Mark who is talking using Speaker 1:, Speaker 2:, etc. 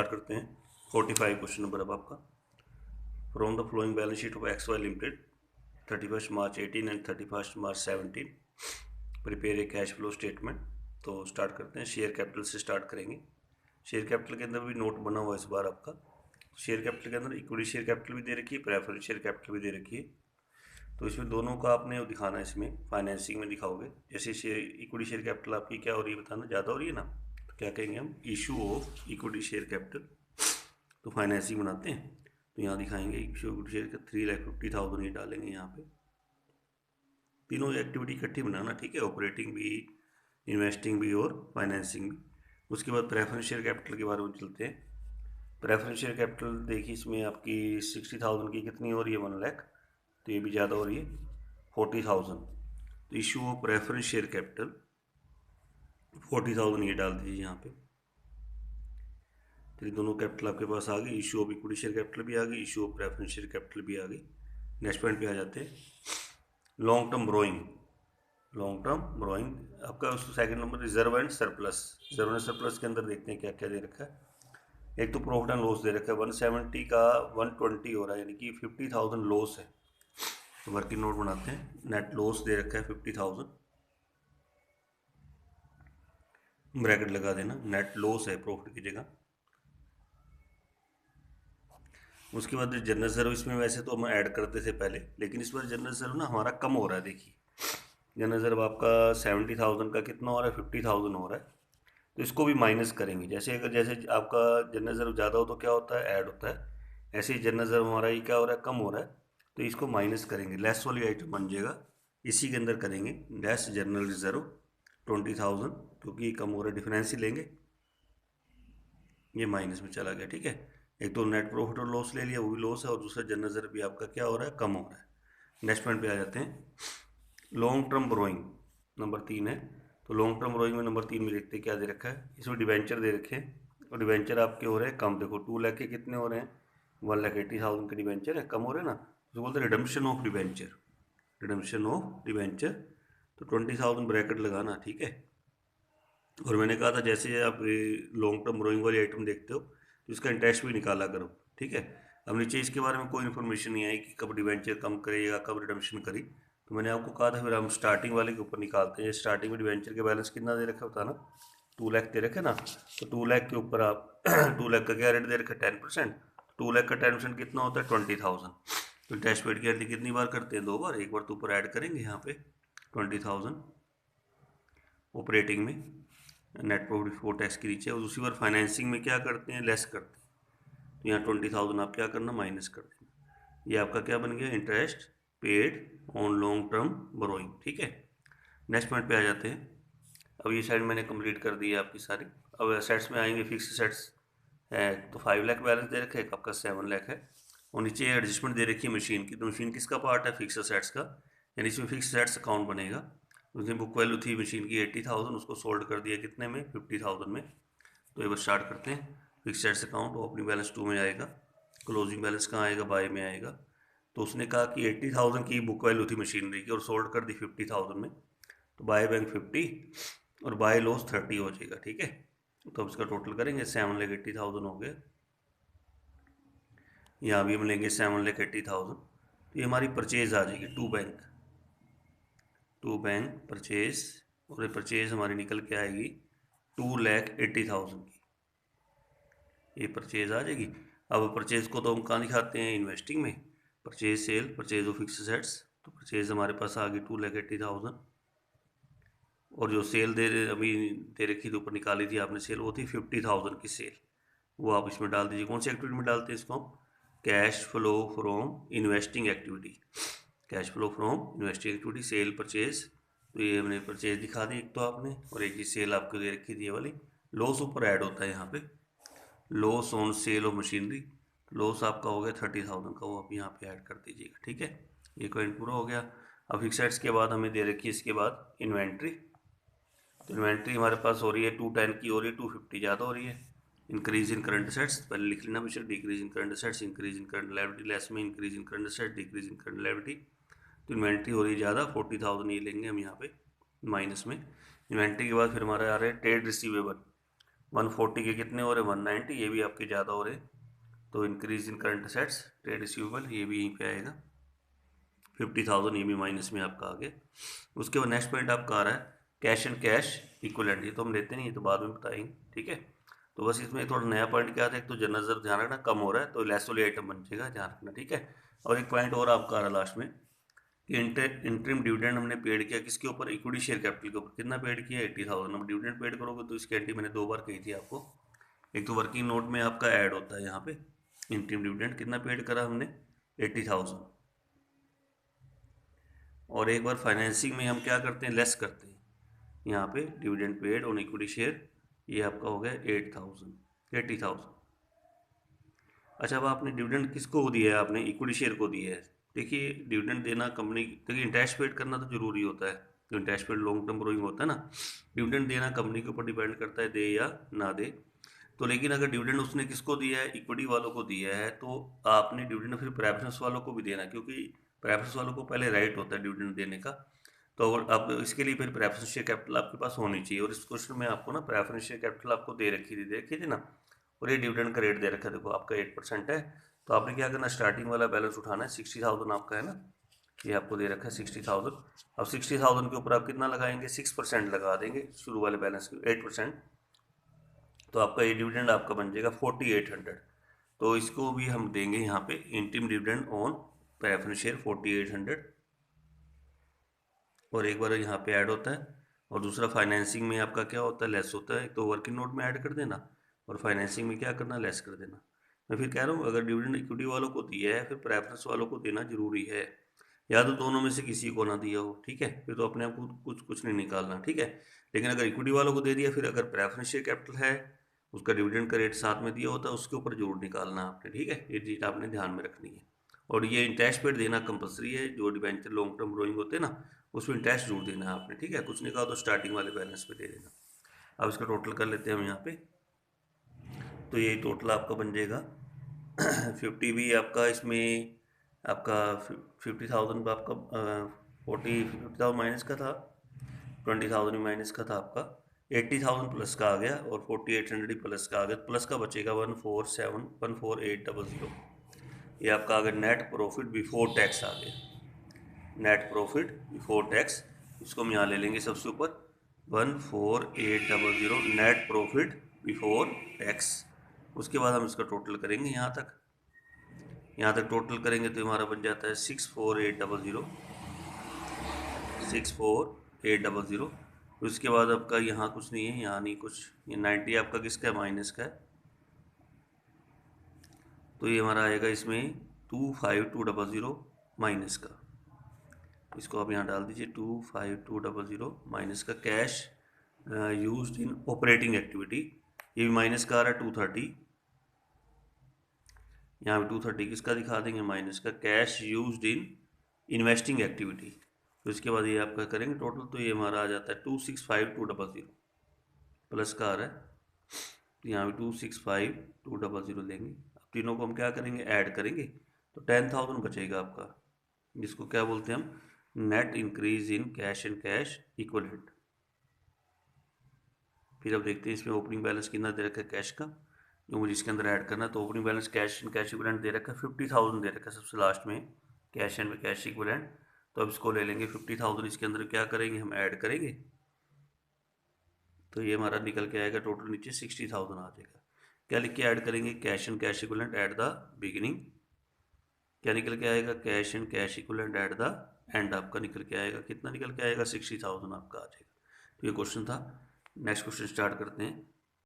Speaker 1: Start करते हैं 45 question number अब आपका। From the following balance sheet of x y limited 31 March 18 and 31 March 17 prepare a cash flow statement. तो start करते हैं, शेयर कैपिटल से स्टार्ट करेंगे। शेयर कैपिटल के अंदर भी नोट बना हुआ है इस बार आपका। शेयर कैपिटल के अंदर इक्विटी शेयर कैपिटल भी दे रखी है, प्रेफरेंस शेयर कैपिटल भी दे रखी है। तो इसमें दोनों का आपने दिखाना है, इसमें फाइनेंसिंग में दिखाओगे। जैसे शेयर इक्विटी शेयर कैपिटल आपकी क्या हो रही है बताना, ज़्यादा हो रही है ना, तो क्या कहेंगे हम, issue of equity share capital. तो फाइनेंसिंग बनाते हैं, तो यहाँ दिखाएंगे इक्विटी शेयर का 3,50,000 ये डालेंगे यहाँ पे। तीनों एक्टिविटी इकट्ठी बनाना, ठीक है, ऑपरेटिंग भी, इन्वेस्टिंग भी और फाइनेंसिंग भी। उसके बाद प्रेफरेंस शेयर कैपिटल के बारे में चलते हैं। प्रेफरेंस शेयर कैपिटल देखिए, इसमें आपकी 60,000 की कितनी हो रही है, 1 लाख, तो ये भी ज़्यादा हो रही है 40,000। तो issue of preference share capital 40,000 ये डाल दीजिए यहाँ पे। तो ये दोनों कैपिटल आपके पास आ गई। Issue of equity share capital भी आ गई, issue of preference share capital भी आ गई। नेक्स्ट पॉइंट पे आ जाते हैं, long term borrowing. Long term borrowing आपका उसका second number, reserve and surplus. Reserve and surplus के अंदर देखते हैं क्या क्या दे रखा है। एक तो प्रॉफिट एंड लॉस दे रखा है, 170 का 120 हो रहा है, यानी कि 50,000 लॉस है। तो वर्किंग नोट बनाते हैं, नेट लॉस दे रखा है 50,000, ब्रैकेट लगा देना, नेट लॉस है प्रॉफिट की जगह। उसके बाद जनरल रिजर्व, इसमें वैसे तो हम ऐड करते थे पहले, लेकिन इस बार जनरल रिजर्व ना हमारा कम हो रहा है। देखिए जनरल रिजर्व आपका 70,000 का कितना हो रहा है, 50,000 हो रहा है। तो इसको भी माइनस करेंगे। जैसे अगर जैसे आपका जनरल रिजर्व ज़्यादा हो तो क्या होता है, ऐड होता है। ऐसे ही जनरल रिजर्व हमारा ये क्या हो रहा है, कम हो रहा है, तो इसको माइनस करेंगे, लेस वाली आइटम बन जाएगा, इसी के अंदर करेंगे लेस जनरल रिजर्व 20,000, क्योंकि ये कम हो रहा है, डिफरेंस ही लेंगे, ये माइनस में चला गया। ठीक है, एक तो नेट प्रॉफिट और लॉस ले लिया, वो भी लॉस है, और दूसरा जनरल रिजर्व भी आपका क्या हो रहा है, कम हो रहा है। नेक्स्ट पॉइंट पे आ जाते हैं, लॉन्ग टर्म बोरोइंग नंबर 3 है। तो लॉन्ग टर्म बोरोइंग में नंबर 3 में देखते हैं क्या दे रखा है। इसमें डिवेंचर दे रखे हैं, और डिवेंचर आपके हो रहे हैं कम। देखो 2 लाख के कितने हो रहे हैं, 1,80,000 के डिवेंचर है, कम हो रहे हैं ना। तो बोलते हैं redemption of debenture, redemption of debenture. तो 20,000 ब्रैकेट लगाना, ठीक है। और मैंने कहा था जैसे आप लॉन्ग टर्म बोरोइंग वाली आइटम देखते हो तो इसका इंटरेस्ट भी निकाला करो, ठीक है। अब नीचे इसके बारे में कोई इन्फॉर्मेशन नहीं आई कि कब डिवेंचर कम करेगा, कब रिडम्पशन करी। तो मैंने आपको कहा था फिर हम स्टार्टिंग वाले के ऊपर निकालते हैं। स्टार्टिंग में डिवेंचर के बैलेंस कितना दे रखा होता ना, 2 लाख दे रखे ना। तो 2 लाख के ऊपर आप 2 लाख का क्या रेट दे रखा है, 10%। 2 लाख का 10% कितना होता है, 20,000। तो इंटरेस्ट पेड की अर्निंग कितनी बार करते हैं, 2 बार। एक बार तो ऊपर ऐड करेंगे यहाँ पे 20,000 ऑपरेटिंग में, नेट प्रॉफिट बिफोर टैक्स के नीचे, और दूसरी बार फाइनेंसिंग में क्या करते हैं, लेस करते हैं। तो यहाँ 20,000 आप क्या करना, माइनस कर देना। ये आपका क्या बन गया, interest paid on long term borrowing, ठीक है। नेक्स्ट पॉइंट पे आ जाते हैं। अब ये साइड मैंने कंप्लीट कर दी है आपकी सारी। अब एसेट्स में आएंगे, फिक्स एसेट्स है तो 5 लाख बैलेंस दे रखे, आपका 7 लाख है। और नीचे एडजस्टमेंट दे रखी है मशीन की। तो मशीन किसका पार्ट है, फिक्स एसेट्स का, यानी इसमें फिक्स एसेट्स अकाउंट बनेगा। उसमें बुक वैल्यू थी मशीन की 80,000, उसको सोल्ड कर दिया कितने में, 50,000 में। तो ये बस स्टार्ट करते हैं। Fix assets account opening balance 2 में आएगा, क्लोजिंग बैलेंस कहाँ आएगा, बाय में आएगा। तो उसने कहा कि 80,000 की बुक वैल्यू थी मशीनरी की और सोल्ड कर दी 50,000 में, तो बाय बैंक 50 और बाय लॉस 30 हो जाएगा, ठीक है। तो अब इसका टोटल करेंगे, 7,80,000 हो गया। यहाँ भी हम लेंगे 7,80,000। तो ये हमारी परचेज आ जाएगी, टू बैंक परचेज, और ये परचेज हमारी निकल के आएगी 2,80,000 की, ये परचेज आ जाएगी। अब परचेज को तो हम कहाँ दिखाते हैं, इन्वेस्टिंग में, purchase sale, purchase of fix assets. तो परचेज हमारे पास आ गई 2,80,000, और जो सेल अभी दे रखी थी, ऊपर निकाली थी आपने सेल, वो थी 50,000 की सेल। वो आप इसमें डाल दीजिए। कौन सी एक्टिविटी में डालते हैं इसको हम, cash flow from investing activity, cash flow from investing activity, cell purchase. तो ये हमने परचेज दिखा दी एक तो आपने, और एक ही सेल आपको दे रखी थी ये वाली। लॉस ऊपर ऐड होता है यहाँ पे, loss on sale of machinery. Loss आपका हो गया 30,000 का, वो आप यहाँ पे ऐड कर दीजिएगा, ठीक है। ये पॉइंट पूरा हो गया। अब फिक्सेड्स के बाद हमें दे रखी है इसके बाद इन्वेंट्री। तो इन्वेंट्री हमारे पास हो रही है 210 की, हो रही है 250 ज़्यादा हो रही है। इंक्रीज इन करंट असेट्स पहले लिख लेना बेशक, decrease in current assets, increase in current liability, less में increase in current assets, decrease in current liability. तो इन्वेंट्री हो रही है ज़्यादा, 40,000 ये लेंगे हम यहाँ पे माइनस में। इन्वेंट्री के बाद फिर हमारा आ रहा है ट्रेड रिसीवेबल। 140 के कितने हो रहे, 190, ये भी आपके ज़्यादा हो रहे, तो increase in current assets, trade receivable, ये भी यहीं पे आएगा, 50,000 ये भी माइनस में आपका आ गया। उसके बाद नेक्स्ट पॉइंट आपका आ रहा है कैश एंड कैश इक्विवेलेंट, ये तो हम लेते नहीं, ये तो बाद में बताएंगे, ठीक है। तो बस इसमें थोड़ा नया पॉइंट क्या था, एक तो जनरल रिजर्व ध्यान रखना कम हो रहा है, तो लेस वाली आइटम बन जाएगा, ध्यान रखना, ठीक है। और एक पॉइंट और आपका आ रहा है लास्ट में कि इंटरिम डिविडेंड हमने पेड किया किसके ऊपर, इक्विटी शेयर कैपिटल के ऊपर, कितना पेड किया, 80,000। अब डिविडेंड पेड करोगे तो इसकी एंट्री मैंने 2 बार कही थी आपको, एक तो वर्किंग नोट में आपका ऐड होता है यहाँ पे इंटरिम डिविडेंड कितना पेड करा हमने, 80,000। और एक बार फाइनेंसिंग में हम क्या करते हैं, लेस करते हैं, यहाँ पे dividend paid on equity share, ये आपका हो गया 80,000। अच्छा, अब आपने डिविडेंड किसको दिया है, आपने इक्विटी शेयर को दिया है। देखिए डिविडेंड देना कंपनी, देखिए इंटरेस्ट पेड करना तो जरूरी होता है, तो interest paid long term borrowing होता है ना, डिविडेंड देना कंपनी के ऊपर डिपेंड करता है दे या ना दे। तो लेकिन अगर डिविडेंड उसने किसको दिया है, इक्विटी वालों को दिया है, तो आपने डिविडेंड फिर प्रेफरेंस वालों को भी देना, क्योंकि प्रेफरेंस वालों को पहले राइट होता है डिविडेंड देने का। तो अगर आप इसके लिए फिर प्रेफरेंस शेयर कैपिटल आपके पास होनी चाहिए, और इस क्वेश्चन में आपको ना प्रेफरेंस शेयर कैपिटल आपको दे रखी थी ना, और ये डिविडेंड का रेट दे रखा है, देखो आपका 8% है। तो आपने क्या करना, स्टार्टिंग वाला बैलेंस उठाना है, 60,000 आपका है ना, ये आपको दे रखा है 60,000। अब 60,000 के ऊपर आप कितना लगाएंगे, 6% लगा देंगे शुरू वाले बैलेंस के 8%, तो आपका ये डिविडेंड आपका बन जाएगा 4800। तो इसको भी हम देंगे यहाँ पे interim dividend on preference share 4800, और एक बार यहाँ पे ऐड होता है, और दूसरा फाइनेंसिंग में आपका क्या होता है, लेस होता है, तो वर्किंग नोट में ऐड कर देना, और फाइनेंसिंग में क्या करना, लेस कर देना। मैं फिर कह रहा हूँ अगर डिविडेंड इक्विटी वालों को दिया है, फिर प्रेफरेंस वालों को देना जरूरी है, या तो दोनों में से किसी को ना दिया हो, ठीक है, फिर तो अपने आप को कुछ कुछ नहीं निकालना, ठीक है। लेकिन अगर इक्विटी वालों को दे दिया, फिर अगर प्रेफरेंस शेयर कैपिटल है, उसका डिविडेंड का रेट साथ में दिया होता है, उसके ऊपर जरूर निकालना आपने, ठीक है, ये चीज़ आपने ध्यान में रखनी है। और ये इंटरेस्ट पेड देना कंपलसरी है, जो डिबेंचर लॉन्ग टर्म बोरोइंग होते हैं ना, उसमें इंटरेस्ट जरूर देना है आपने, ठीक है, कुछ नहीं कहा तो स्टार्टिंग वाले बैलेंस पे दे देना। अब इसका टोटल कर लेते हैं हम यहाँ पे, तो ये टोटल आपका बन जाएगा 50 भी आपका इसमें आपका 50,000 आपका 50,000 माइनस का था, 20,000 माइनस का था आपका, 80,000 प्लस का आ गया, और 4,800 प्लस का आ गया, प्लस का बचेगा 147,148,00। ये आपका आ गया नेट प्रॉफिट बिफोर टैक्स आ गया, नेट प्रॉफिट बिफोर टैक्स, इसको हम यहाँ ले लेंगे सबसे ऊपर 148,00 नेट प्रॉफिट बिफोर टैक्स। उसके बाद हम इसका टोटल करेंगे, यहाँ तक टोटल करेंगे तो हमारा बन जाता है 64,800। उसके बाद आपका यहाँ कुछ नहीं है, यहाँ नहीं कुछ, ये 90 आपका किसका है, माइनस का है, तो ये हमारा आएगा इसमें 25,200 माइनस का, इसको आप यहाँ डाल दीजिए 25,200 माइनस का cash used in operating activity, ये भी माइनस का आ रहा है 230, यहाँ पे 230 किसका दिखा देंगे, माइनस का cash used in investing activity. तो इसके बाद ये आपका करेंगे टोटल, तो ये हमारा आ जाता है 265,200 प्लस का आ रहा है, तो यहाँ पे 265,200 लेंगे। अब तीनों को हम क्या करेंगे, ऐड करेंगे, तो 10,000 बचेगा आपका, जिसको क्या बोलते हैं हम, net increase in cash and cash equivalent. फिर अब देखते हैं इसमें ओपनिंग बैलेंस कितना दे रखा है कैश का, जो मुझे इसके अंदर ऐड करना है। तो opening balance cash and cash equivalent दे रखा है 50,000 दे रखा है सबसे लास्ट में, कैश एंड कैश इक्विवेलेंट। तो अब इसको ले लेंगे 50,000, इसके अंदर क्या करेंगे, हम ऐड करेंगे, तो ये हमारा निकल के आएगा टोटल नीचे 60,000 आ जाएगा। क्या लिख के ऐड करेंगे, cash and cash equivalent at the beginning, क्या निकल के आएगा, cash and cash equivalent at the end, आपका निकल के आएगा, कितना निकल के आएगा, 60,000 आपका आ जाएगा। तो ये क्वेश्चन था। नेक्स्ट क्वेश्चन स्टार्ट करते हैं।